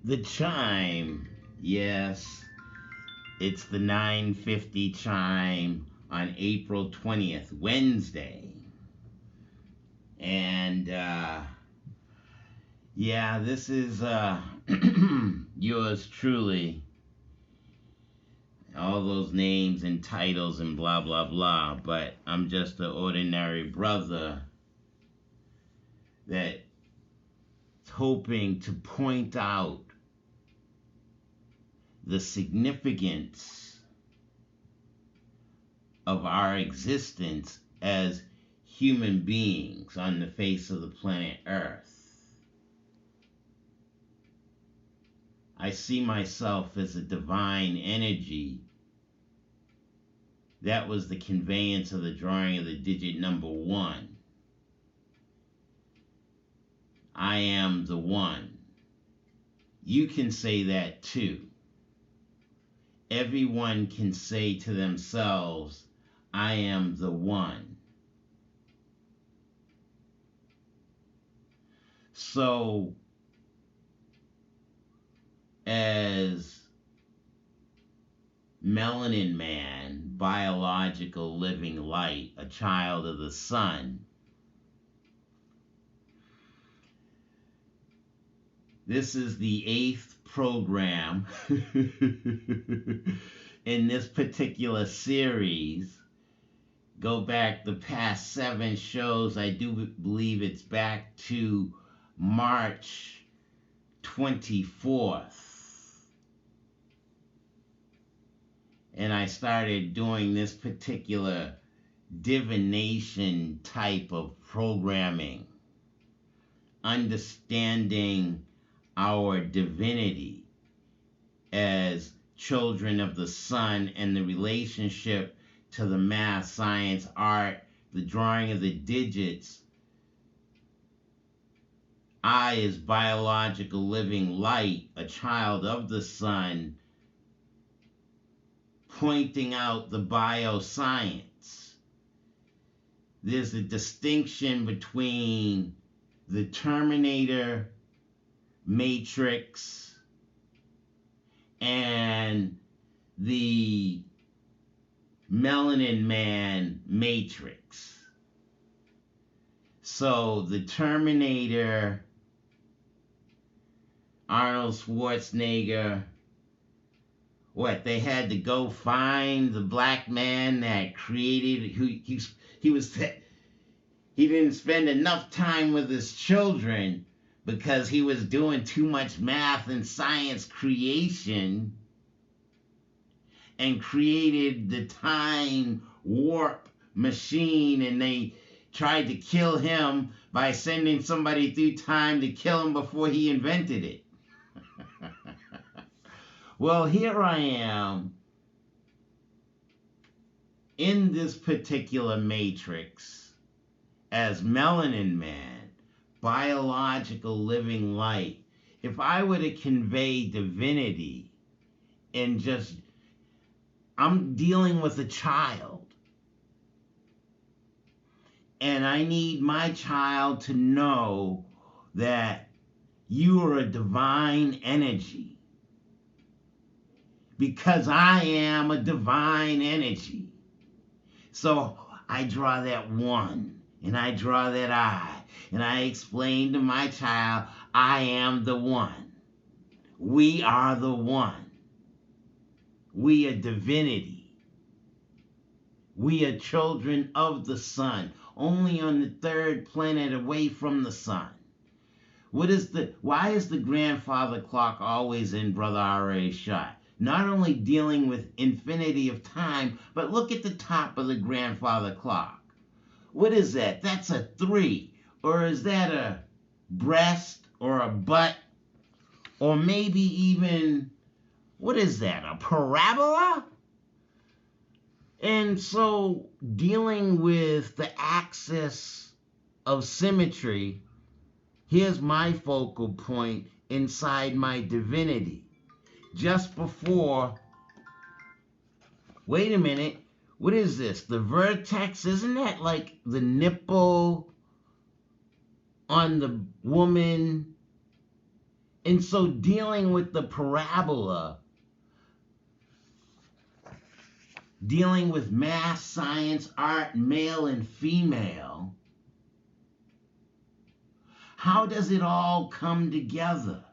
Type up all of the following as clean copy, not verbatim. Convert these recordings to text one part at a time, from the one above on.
The chime, yes, it's the 9:50 chime on April 20th, Wednesday. And yeah, this is yours truly. All those names and titles and blah blah blah, but I'm just an ordinary brother that's hoping to point out the significance of our existence as human beings on the face of the planet Earth. I see myself as a divine energy. That was the conveyance of the drawing of the digit number 1. I am the one. You can say that too. Everyone can say to themselves, I am the one. So, as Melanin Man, biological living light, a child of the sun, this is the 8th program in this particular series. Go back the past 7 shows. I do believe it's back to March 24th. And I started doing this particular divination type of programming, understanding our divinity as children of the sun and the relationship to the math, science, art, the drawing of the digits. I, as biological living light, a child of the sun, pointing out the bioscience. There's a distinction between the Terminator Matrix and the Melanin Man Matrix. So the Terminator, Arnold Schwarzenegger, they had to go find the black man that created, he didn't spend enough time with his children because he was doing too much math and science creation, and created the time warp machine, and they tried to kill him by sending somebody through time to kill him before he invented it. Well, here I am in this particular matrix as Melanin Man, biological living light. If I were to convey divinity and just, I'm dealing with a child, and I need my child to know that you are a divine energy, because I am a divine energy. So I draw that 1, and I draw that I, and I explain to my child, I am the one. We are the one. We are divinity. We are children of the sun, only on the 3rd planet away from the sun. Why is the grandfather clock always in Brother R.A.'s shot? Not only dealing with infinity of time, but look at the top of the grandfather clock. What is that? That's a 3. Or is that a breast or a butt? Or maybe even, what is that? A parabola? And so dealing with the axis of symmetry, here's my focal point inside my divinity. Just before, wait a minute, what is this? The vertex, isn't that like the nipple on the woman And so dealing with the parabola, dealing with math, science, art, male and female, how does it all come together?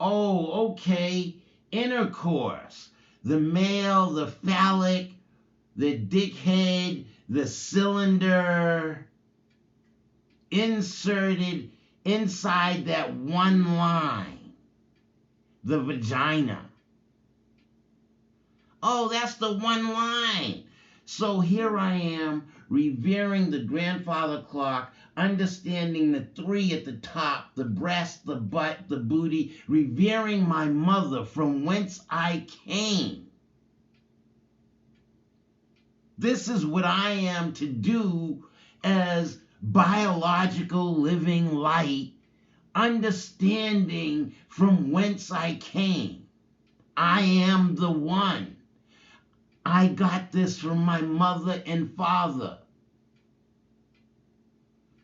Oh, okay, intercourse. The male, the phallic, the dickhead, the cylinder inserted inside that one line, the vagina. Oh, that's the one line. So here I am revering the grandfather clock, understanding the three at the top, the breast, the butt, the booty, revering my mother from whence I came. This is what I am to do as biological living light, understanding from whence I came. I am the one. I got this from my mother and father,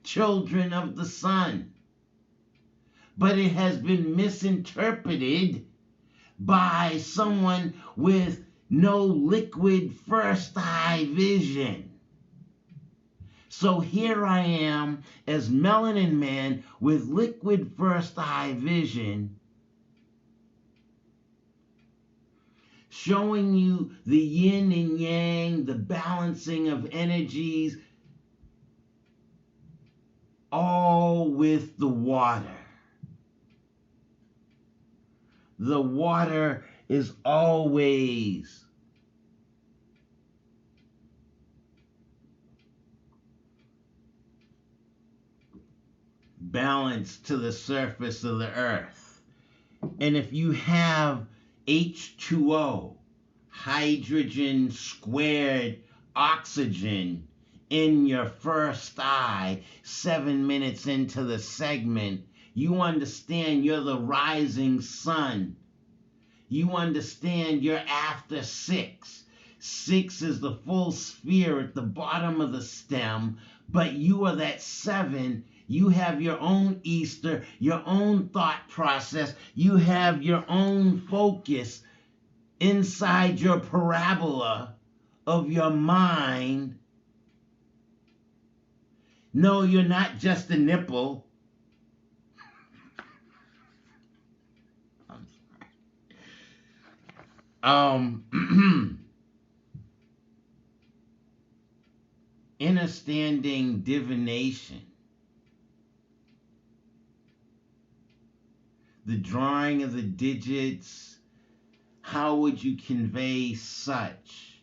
children of the sun. But it has been misinterpreted by someone with no liquid first eye vision. So here I am as Melanin Man with liquid first eye vision, showing you the yin and yang, the balancing of energies, all with the water. The water is always balanced to the surface of the earth. And if you have H2O, hydrogen squared oxygen, in your first eye, 7 minutes into the segment, you understand you're the rising sun. You understand you're after 6. 6 is the full sphere at the bottom of the stem, but you are that 7. You have your own Easter, your own thought process. You have your own focus inside your parabola of your mind. No, you're not just a nipple. Understanding divination. The drawing of the digits. How would you convey such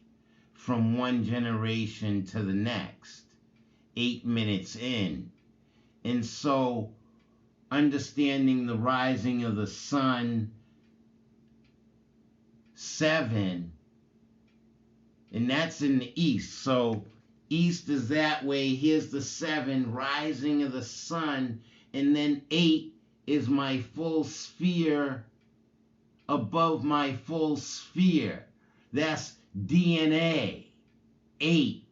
from one generation to the next? 8 minutes in. And so, understanding the rising of the sun, 7, and that's in the east. So, east is that way. Here's the 7, rising of the sun, and then 8 is my full sphere above my full sphere. That's DNA. 8.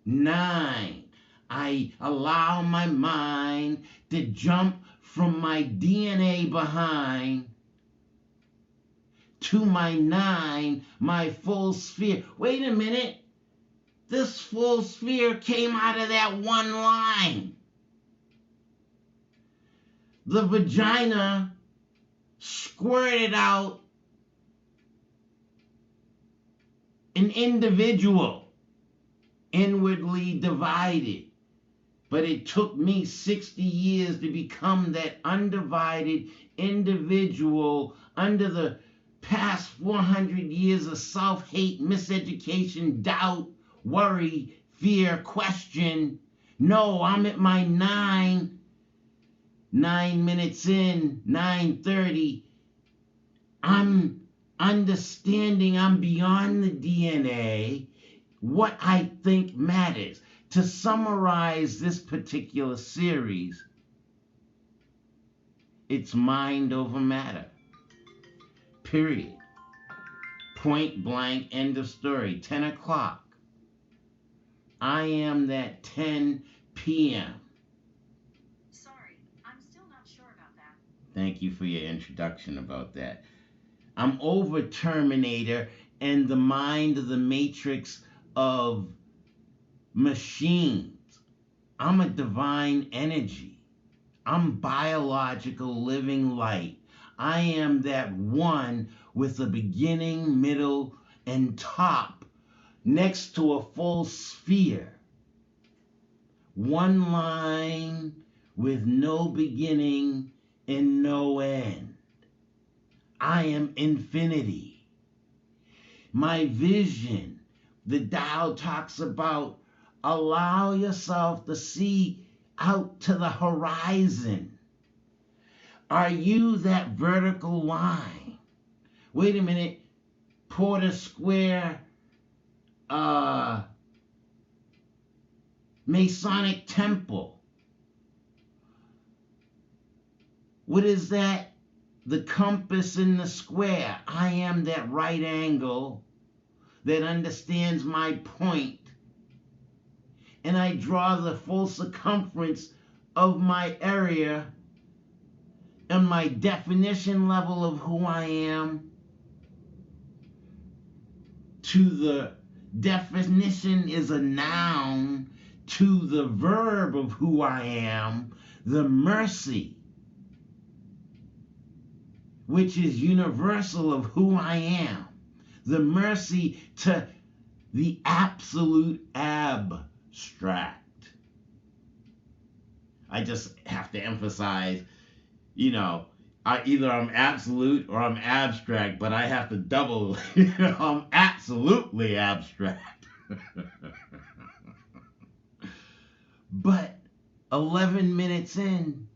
9. I allow my mind to jump from my DNA behind to my 9, my full sphere. Wait a minute. This full sphere came out of that one line. The vagina squirted out an individual, inwardly divided. But it took me 60 years to become that undivided individual under the past 400 years of self-hate, miseducation, doubt, worry, fear, question. No, I'm at my 9 minutes in, 9:30. I'm understanding I'm beyond the DNA, what I think matters. To summarize this particular series, it's mind over matter. Period. Point blank, end of story. 10 o'clock. I am that 10 p.m. Sorry, I'm still not sure about that. Thank you for your introduction about that. I'm over Terminator and the mind of the matrix of machines. I'm a divine energy. I'm biological living light. I am that one with a beginning, middle, and top next to a full sphere. One line with no beginning and no end. I am infinity. My vision, the Tao talks about allow yourself to see out to the horizon. Are you that vertical line? Wait a minute, Porter Square, Masonic Temple. What is that? The compass in the square. I am that right angle that understands my point, and I draw the full circumference of my area and my definition level of who I am to the definition is a noun to the verb of who I am, the mercy, which is universal of who I am, the mercy to the absolute abstract. I just have to emphasize, either I'm absolute or I'm abstract, but I have to double, I'm absolutely abstract. But 11 minutes in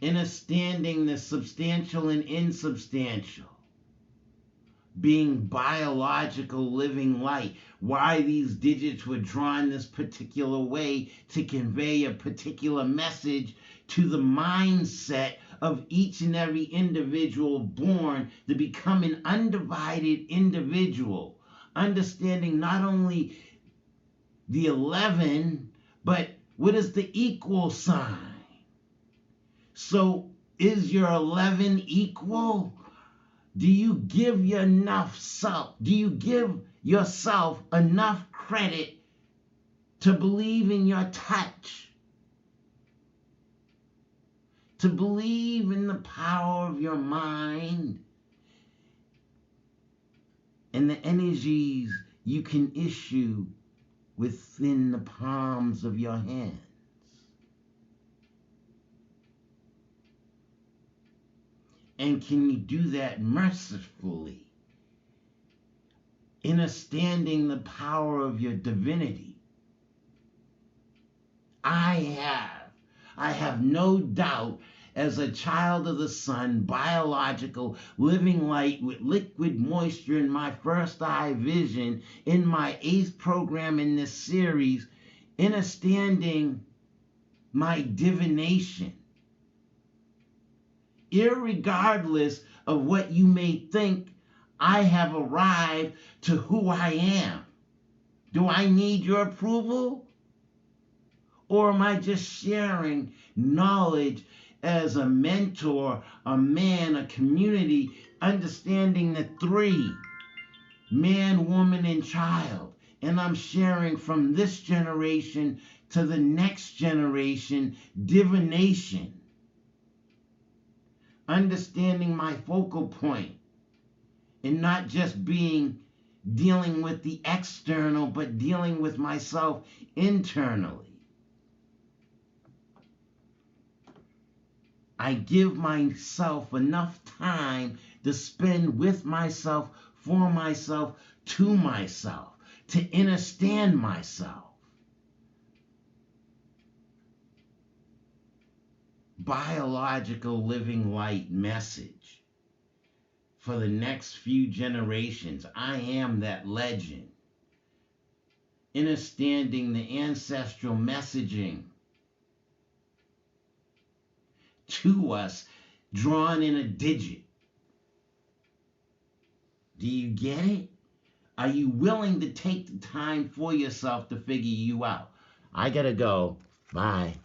understanding the substantial and insubstantial, being biological living light, why these digits were drawn this particular way to convey a particular message to the mindset of each and every individual born to become an undivided individual, understanding not only the 11, but what is the equal sign? So is your 11 equal? Do you give yourself enough credit to believe in your touch? To believe in the power of your mind and the energies you can issue within the palms of your hands? And can you do that mercifully, understanding the power of your divinity? I have no doubt, as a child of the sun, biological, living light with liquid moisture in my first eye vision, in my 8th program in this series, understanding my divination. Irregardless of what you may think, I have arrived to who I am. Do I need your approval? Or am I just sharing knowledge as a mentor, a man, a community, understanding the 3, man, woman, and child? And I'm sharing from this generation to the next generation divination. Understanding my focal point and not just dealing with the external, but dealing with myself internally. I give myself enough time to spend with myself, for myself, to myself, to understand myself. Biological living light message for the next few generations. I am that legend. Understanding the ancestral messaging to us, drawn in a digit. Do you get it? Are you willing to take the time for yourself to figure you out? I gotta go. Bye.